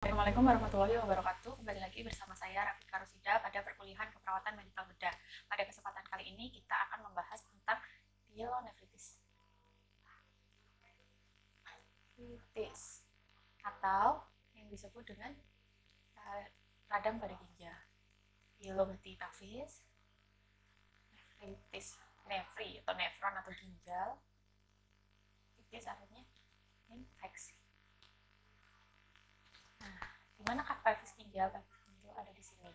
Assalamualaikum warahmatullahi wabarakatuh. Kembali lagi bersama saya Rafika Rusida pada perkuliahan keperawatan medikal bedah. Pada kesempatan kali ini kita akan membahas tentang pyelonefritis atau yang disebut dengan radang pada ginjal. Pyelonefritis, nefri atau nefron atau ginjal. Fitis artinya infeksi. Di manakah pelvis ginjal? Pelvis ginjal ada di sini.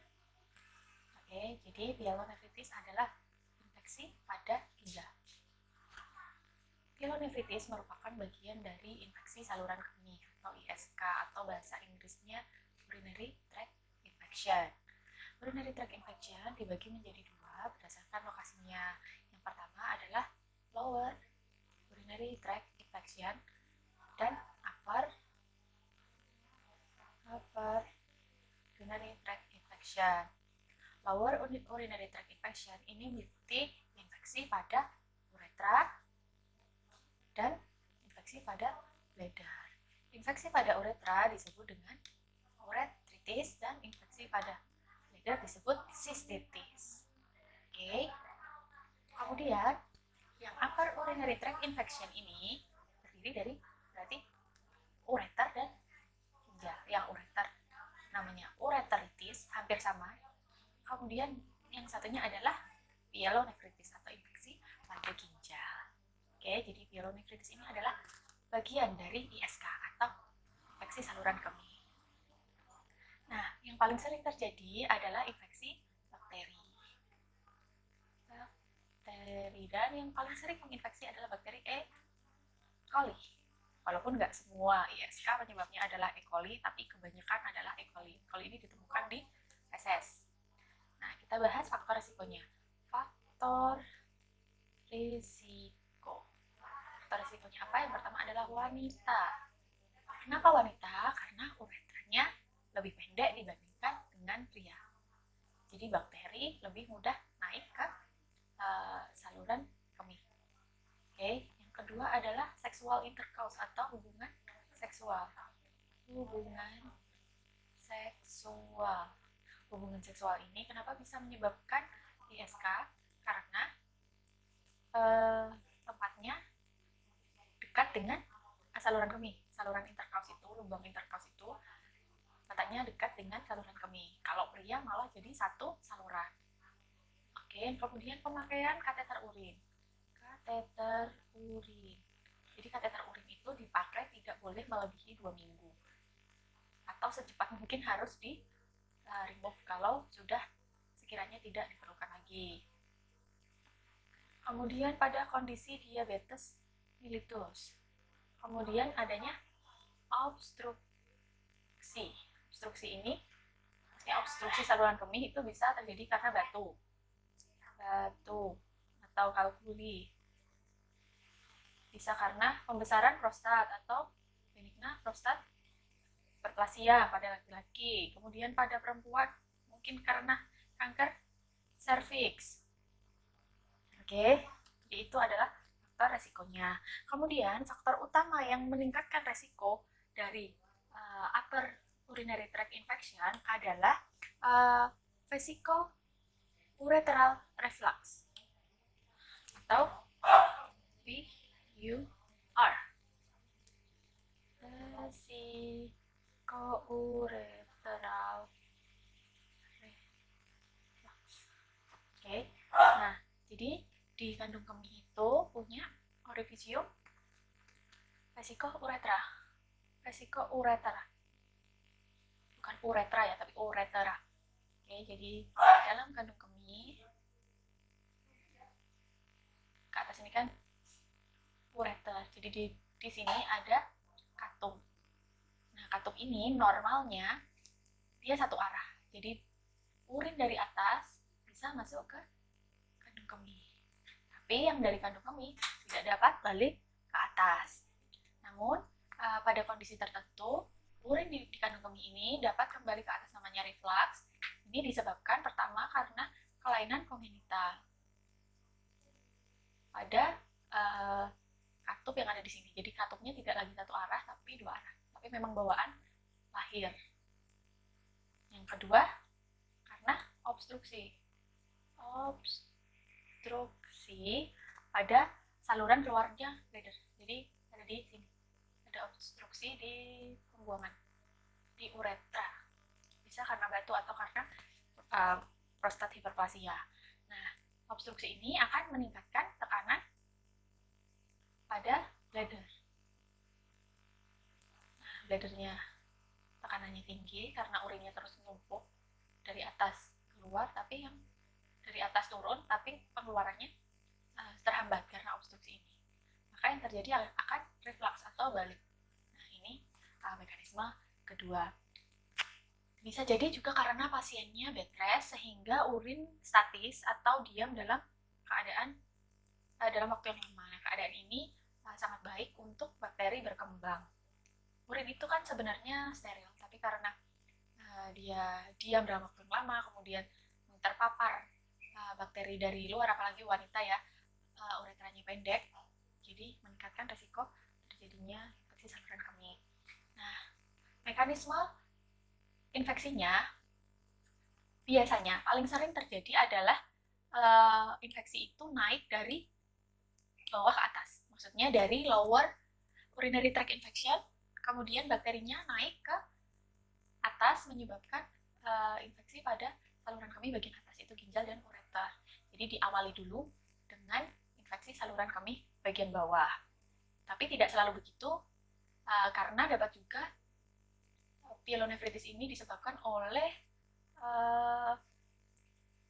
Oke, jadi pyelonefritis adalah infeksi pada ginjal. Pyelonefritis merupakan bagian dari infeksi saluran kemih atau ISK atau bahasa Inggrisnya urinary tract infection. Urinary tract infection dibagi menjadi dua berdasarkan lokasinya. Yang pertama adalah lower urinary tract infection dan upper urinary tract infection. Lower urinary tract infection ini meliputi infeksi pada uretra dan infeksi pada bladder. Infeksi pada uretra disebut dengan uretritis dan infeksi pada bladder disebut cystitis. Oke. Kemudian yang upper urinary tract infection ini terdiri dari berarti ureter dan ginjal. Yang ureter namanya ureteritis, hampir sama. Kemudian yang satunya adalah pyelonefritis atau infeksi pada ginjal. Oke, jadi pyelonefritis ini adalah bagian dari ISK atau infeksi saluran kemih. Nah, yang paling sering terjadi adalah infeksi bakteri. Dan yang paling sering menginfeksi adalah bakteri E. coli. Walaupun nggak semua ISK penyebabnya adalah E. coli, tapi kebanyakan adalah E. coli. E. coli ini ditemukan di feses. Nah, kita bahas faktor risikonya. Faktor risiko. Faktor risikonya apa? Yang pertama adalah wanita. Kenapa wanita? Karena uretranya lebih pendek dibandingkan dengan pria. Jadi bakteri lebih mudah naik ke saluran kemih. Oke. Kedua adalah sexual intercourse atau hubungan seksual. Hubungan seksual ini kenapa bisa menyebabkan ISK? Karena tempatnya dekat dengan saluran kemih. Saluran intercourse itu, lubang intercourse itu letaknya dekat dengan saluran kemih. Kalau pria malah jadi satu saluran. Oke, kemudian pemakaian kateter urin. Jadi kateter urin itu dipakai tidak boleh melebihi 2 minggu. Atau secepat mungkin harus di remove kalau sudah sekiranya tidak diperlukan lagi. Kemudian pada kondisi diabetes mellitus. Kemudian adanya obstruksi. Obstruksi ini, obstruksi saluran kemih itu bisa terjadi karena batu atau kalkuli. Bisa karena pembesaran prostat atau benigna prostat hiperplasia pada laki-laki. Kemudian pada perempuan mungkin karena kanker serviks. Oke, jadi itu adalah faktor resikonya. Kemudian faktor utama yang meningkatkan resiko dari upper urinary tract infection adalah vesicoureteral reflux atau VUR. Vesicoureteral reflux. Oke. Nah, jadi di kandung kemih itu punya orificium vesicouretra. Bukan uretra ya, tapi uretera. Oke, jadi dalam kandung kemih ke atas ini kan ureter. Jadi di sini ada katup. Nah, katup ini normalnya dia satu arah. Jadi urin dari atas bisa masuk ke kandung kemih. Tapi yang dari kandung kemih tidak dapat balik ke atas. Namun pada kondisi tertentu urin di kandung kemih ini dapat kembali ke atas, namanya reflux. Ini disebabkan pertama karena kelainan kongenital pada katup yang ada di sini. Jadi katupnya tidak lagi satu arah tapi dua arah. Tapi memang bawaan lahir. Yang kedua, karena obstruksi pada saluran keluarnya bladder. Jadi ada di sini, ada obstruksi di pembuangan, di uretra. Bisa karena batu atau karena prostat hiperplasia. Nah, obstruksi ini akan meningkatkan tekanan pada bladder. Nah, bladdernya tekanannya tinggi karena urinnya terus menumpuk dari atas keluar, tapi yang dari atas turun, tapi pengeluarannya terhambat karena obstruksi ini. Maka yang terjadi akan reflux atau balik. Nah, ini mekanisme kedua. Bisa jadi juga karena pasiennya bed rest sehingga urin statis atau diam dalam keadaan dalam waktu yang lama. Keadaan ini sangat baik untuk bakteri berkembang. Urin itu kan sebenarnya steril, tapi karena dia diam dalam waktu yang lama, kemudian terpapar bakteri dari luar, apalagi wanita ya, uretranya pendek, jadi meningkatkan resiko terjadinya infeksi saluran kemih. Nah, mekanisme infeksinya biasanya paling sering terjadi adalah infeksi itu naik dari bawah ke atas. Maksudnya dari lower urinary tract infection, kemudian bakterinya naik ke atas menyebabkan infeksi pada saluran kemih bagian atas, itu ginjal dan ureter. Jadi diawali dulu dengan infeksi saluran kemih bagian bawah. Tapi tidak selalu begitu, karena dapat juga pyelonefritis ini disebabkan oleh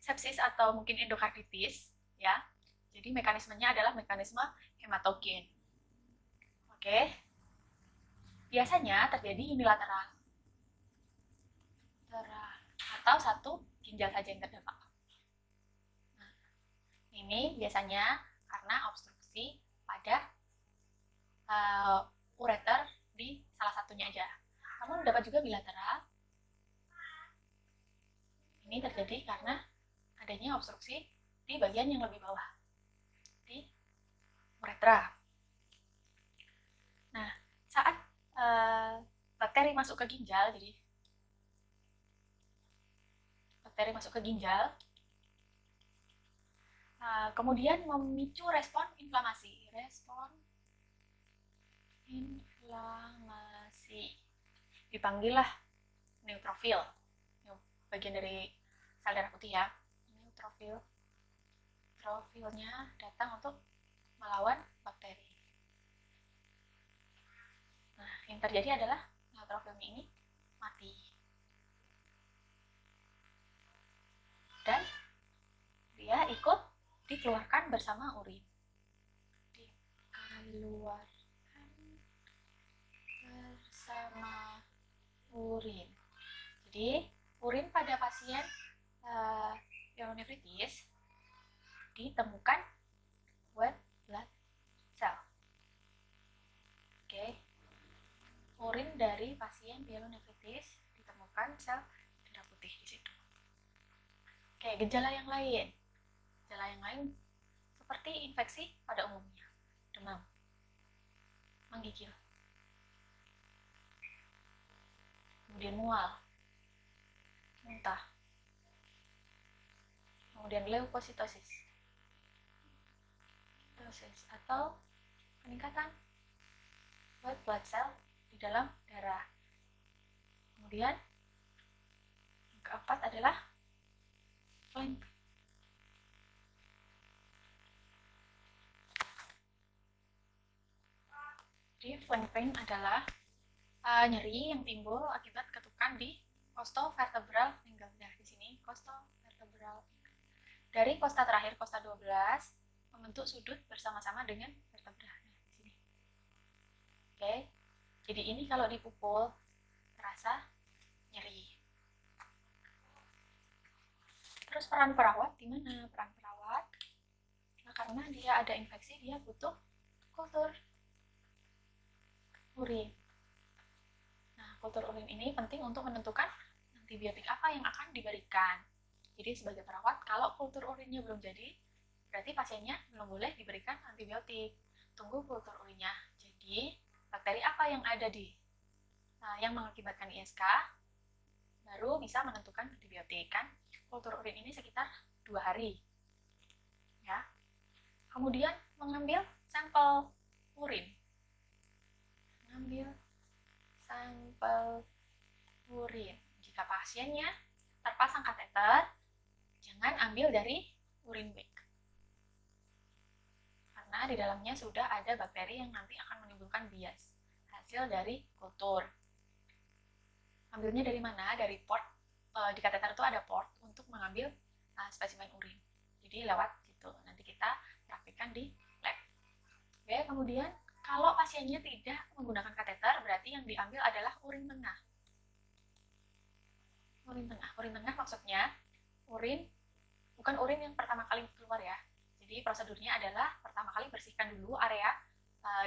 sepsis atau mungkin endokarditis, ya. Jadi mekanismenya adalah mekanisme hematogen. Oke. Biasanya terjadi unilateral atau satu ginjal saja yang terdampak. Nah, ini biasanya karena obstruksi pada ureter di salah satunya aja. Namun dapat juga bilateral. Ini terjadi karena adanya obstruksi di bagian yang lebih bawah, di uretra. Nah, saat bakteri masuk ke ginjal, jadi bakteri masuk ke ginjal, kemudian memicu respon inflamasi. Dipanggillah neutrofil, bagian dari sel darah putih ya. Neutrofilnya datang untuk melawan bakteri. Nah, yang terjadi adalah neutrofilnya ini mati. Dan dia ikut dikeluarkan bersama urin. Dikeluarkan bersama urin. Jadi, urin pada pasien pyelonefritis ditemukan white blood cell. Oke. Urin dari pasien pyelonefritis ditemukan sel darah putih di situ. Oke, gejala yang lain. Gejala yang lain seperti infeksi pada umumnya. Demam, menggigil, kemudian mual, muntah, kemudian leukositosis atau peningkatan white blood cell di dalam darah. Kemudian yang keempat adalah flank. Jadi flank pain adalah nyeri yang timbul akibat ketukan di costovertebral angle. Nah, di sini costovertebral angle. Dari costa terakhir, costa 12, membentuk sudut bersama-sama dengan vertebra. Nah, di sini. Oke. Jadi ini kalau dipukul terasa nyeri. Terus peran perawat di mana? Peran perawat, nah, karena dia ada infeksi, dia butuh kultur urin. Nah, kultur urin ini penting untuk menentukan antibiotik apa yang akan diberikan. Jadi sebagai perawat, kalau kultur urinnya belum jadi, berarti pasiennya belum boleh diberikan antibiotik. Tunggu kultur urinnya. Jadi bakteri apa yang ada di yang mengakibatkan ISK, baru baru bisa menentukan antibiotik. Kan kultur urin ini sekitar 2 hari. Ya. Kemudian mengambil sampel urin. Mengambil sampel urin. Jika pasiennya terpasang kateter, jangan ambil dari urin bag. Karena di dalamnya sudah ada bakteri yang nanti akan menimbulkan bias. Hasil dari kultur. Ambilnya dari mana? Dari port. Di kateter itu ada port untuk mengambil spesimen urin. Jadi lewat situ. Nanti kita praktikkan di lab. Oke, kemudian kalau pasiennya tidak menggunakan kateter, berarti yang diambil adalah urin tengah. Urin tengah. Urin tengah maksudnya urin, bukan urin yang pertama kali keluar ya. Jadi prosedurnya adalah pertama kali bersihkan dulu area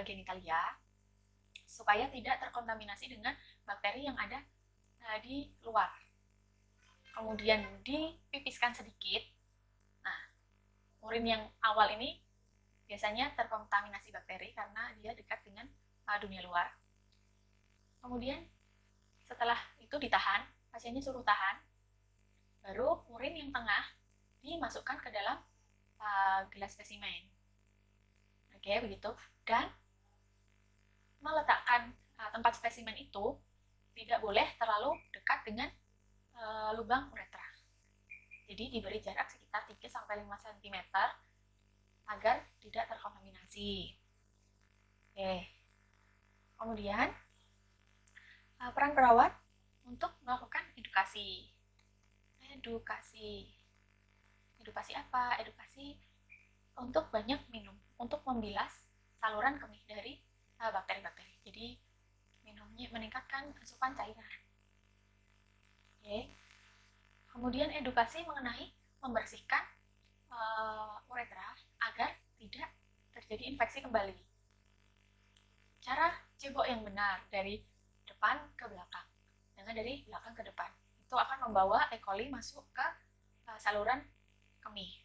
genitalia supaya tidak terkontaminasi dengan bakteri yang ada di luar. Kemudian dipipiskan sedikit. Nah, urin yang awal ini biasanya terkontaminasi bakteri karena dia dekat dengan dunia luar. Kemudian setelah itu ditahan, pasiennya suruh tahan, baru urin yang tengah dimasukkan ke dalam gelas spesimen. Oke, begitu. Dan meletakkan tempat spesimen itu tidak boleh terlalu dekat dengan lubang uretra. Jadi diberi jarak sekitar 3-5 cm agar tidak terkontaminasi. Oke. Kemudian peran perawat untuk melakukan edukasi. Edukasi apa? Edukasi untuk banyak minum, untuk membilas saluran kemih dari bakteri-bakteri. Jadi minumnya meningkatkan asupan cairan. Oke. Kemudian edukasi mengenai membersihkan uretra agar tidak terjadi infeksi kembali. Cara cebok yang benar dari depan ke belakang, jangan dari belakang ke depan. Itu akan membawa E. coli masuk ke saluran kemih.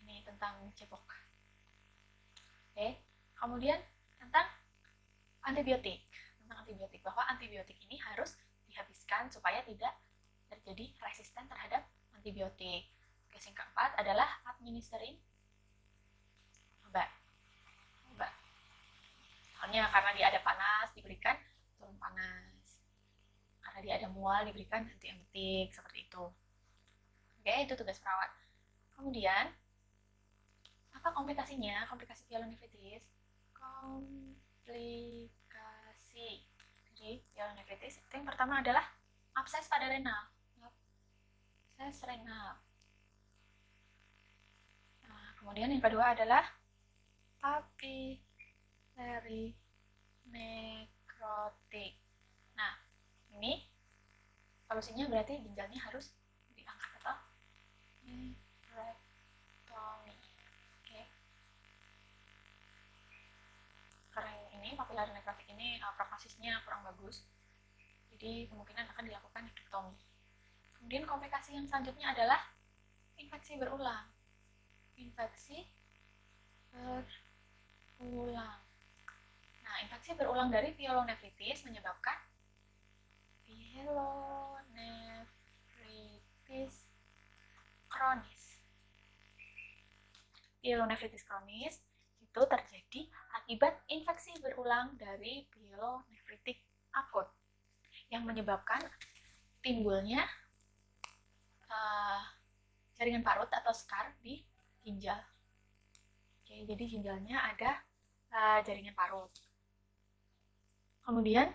Ini tentang cebok. Oke. Kemudian tentang antibiotik. Bahwa antibiotik ini harus dihabiskan supaya tidak terjadi resisten terhadap antibiotik. Tugas yang keempat adalah administering obat. Misalnya karena dia ada panas, diberikan turun panas. Karena dia ada mual, diberikan antiemetik, seperti itu. Oke, itu tugas perawat. Kemudian, apa komplikasinya? Komplikasi pyelonefritis. Jadi, pyelonefritis itu yang pertama adalah abses pada renal. Abses renal. Nah, kemudian yang kedua adalah papilari nekrotik. Nah, ini solusinya berarti ginjalnya harus diangkat atau nephrectomy. Oke. Karena ini papilari nekrotik ini prognosisnya kurang bagus, jadi kemungkinan akan dilakukan nephrectomy. Kemudian komplikasi yang selanjutnya adalah infeksi berulang. Nah, infeksi berulang dari pyelonefritis menyebabkan pyelonefritis kronis. Pyelonefritis kronis itu terjadi akibat infeksi berulang dari pyelonefritik akut yang menyebabkan timbulnya jaringan parut atau scar di ginjal. Oke, jadi ginjalnya ada jaringan parut. Kemudian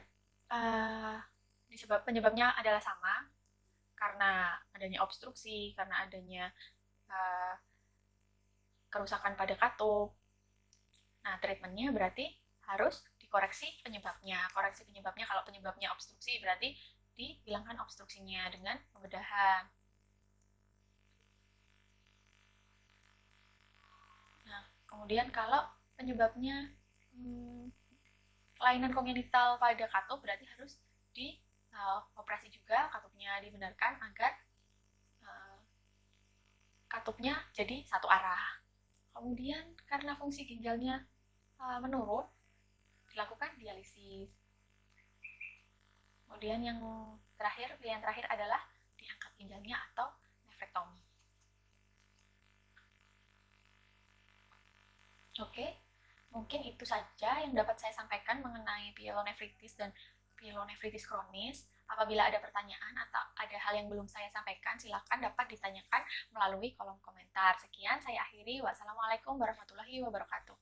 penyebabnya adalah sama, karena adanya obstruksi, karena adanya kerusakan pada katup. Nah, treatmentnya berarti harus dikoreksi penyebabnya. Koreksi penyebabnya, kalau penyebabnya obstruksi berarti dihilangkan obstruksinya dengan pembedahan. Nah, kemudian kalau penyebabnya kelainan kongenital pada katup berarti harus dioperasi juga, katupnya dibenarkan agar katupnya jadi satu arah. Kemudian karena fungsi ginjalnya menurun, dilakukan dialisis. Kemudian yang terakhir, pilihan terakhir adalah diangkat ginjalnya atau nefrektomi. Oke, mungkin itu saja yang dapat saya sampaikan mengenai pyelonefritis dan pyelonefritis kronis. Apabila ada pertanyaan atau ada hal yang belum saya sampaikan, silakan dapat ditanyakan melalui kolom komentar. Sekian, saya akhiri. Wassalamualaikum warahmatullahi wabarakatuh.